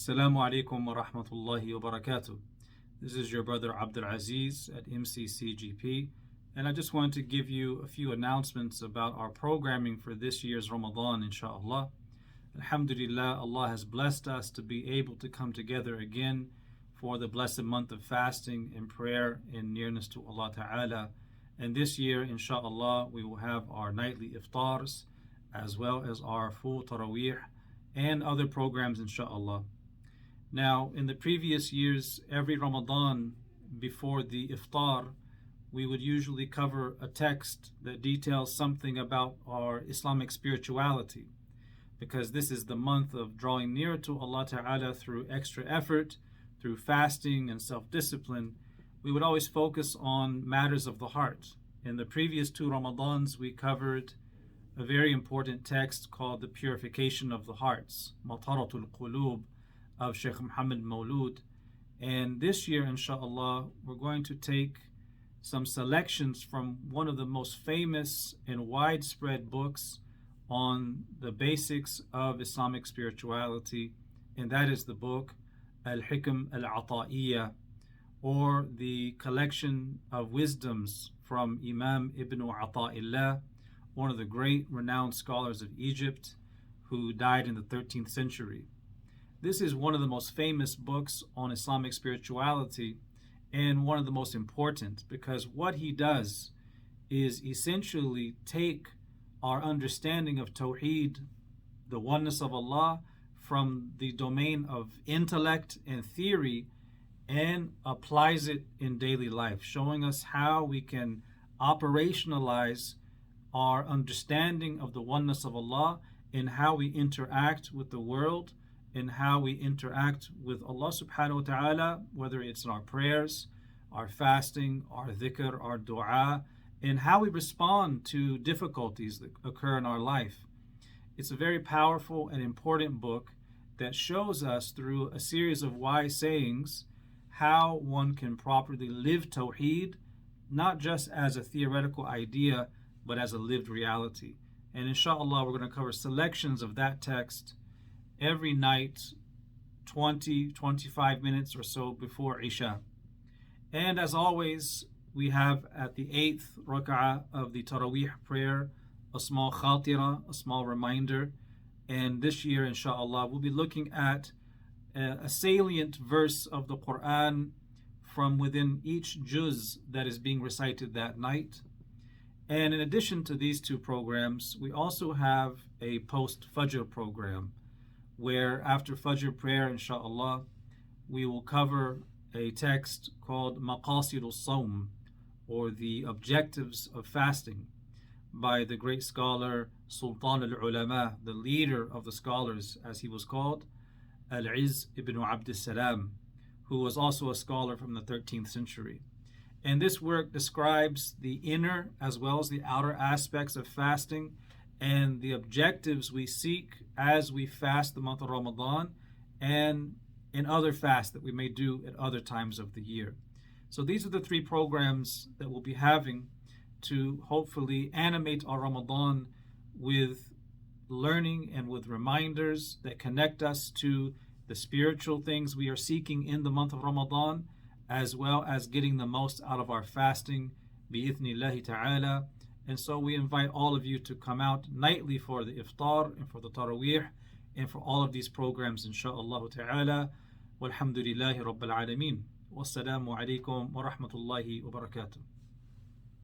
Assalamu alaikum wa rahmatullahi wa barakatuh. This is your brother Abdul Aziz at MCCGP, and I just wanted to give you a few announcements about our programming for this year's Ramadan, inshallah. Alhamdulillah, Allah has blessed us to be able to come together again for the blessed month of fasting and prayer and nearness to Allah Ta'ala. And this year, inshallah, we will have our nightly Iftars as well as our full Taraweeh and other programs, inshallah. Now, in the previous years, every Ramadan before the Iftar, we would usually cover a text that details something about our Islamic spirituality, because this is the month of drawing nearer to Allah Ta'ala through extra effort, through fasting and self-discipline. We would always focus on matters of the heart. In the previous two Ramadans, we covered a very important text called The Purification of the Hearts, Mataratul Qulub, of Sheikh Muhammad Maulud. And this year, inshallah, we're going to take some selections from one of the most famous and widespread books on the basics of Islamic spirituality, and that is the book Al-Hikam Al-Ata'iyya, or the collection of wisdoms from Imam Ibn Ata'illah, one of the great renowned scholars of Egypt who died in the 13th century. This is one of the most famous books on Islamic spirituality and one of the most important, because what he does is essentially take our understanding of Tawheed, the oneness of Allah, from the domain of intellect and theory and applies it in daily life, showing us how we can operationalize our understanding of the oneness of Allah in how we interact with the world, in how we interact with Allah subhanahu wa ta'ala, whether it's in our prayers, our fasting, our dhikr, our dua, and how we respond to difficulties that occur in our life. It's a very powerful and important book that shows us through a series of wise sayings how one can properly live Tawheed, not just as a theoretical idea, but as a lived reality. And inshallah, we're going to cover selections of that text every night, 25 minutes or so before Isha. And as always, we have at the 8th rak'ah of the Taraweeh prayer a small khatira, a small reminder. And this year, inshallah, we'll be looking at a salient verse of the Quran from within each juz that is being recited that night. And in addition to these two programs, we also have a post-Fajr program, where after Fajr prayer, inshallah, we will cover a text called Maqasidul Sawm, or the objectives of fasting, by the great scholar Sultan al-Ulama, the leader of the scholars, as he was called, Al-Izz ibn Abd salam, who was also a scholar from the 13th century. And this work describes the inner as well as the outer aspects of fasting and the objectives we seek as we fast the month of Ramadan and in other fasts that we may do at other times of the year. So these are the three programs that we'll be having to hopefully animate our Ramadan with learning and with reminders that connect us to the spiritual things we are seeking in the month of Ramadan, as well as getting the most out of our fasting, bi-ithnillahi ta'ala. And so we invite all of you to come out nightly for the Iftar and for the Taraweeh and for all of these programs, insha'Allah ta'ala. Walhamdulillahi Rabbil Alameen. Wassalamu alaikum wa rahmatullahi wa barakatuh.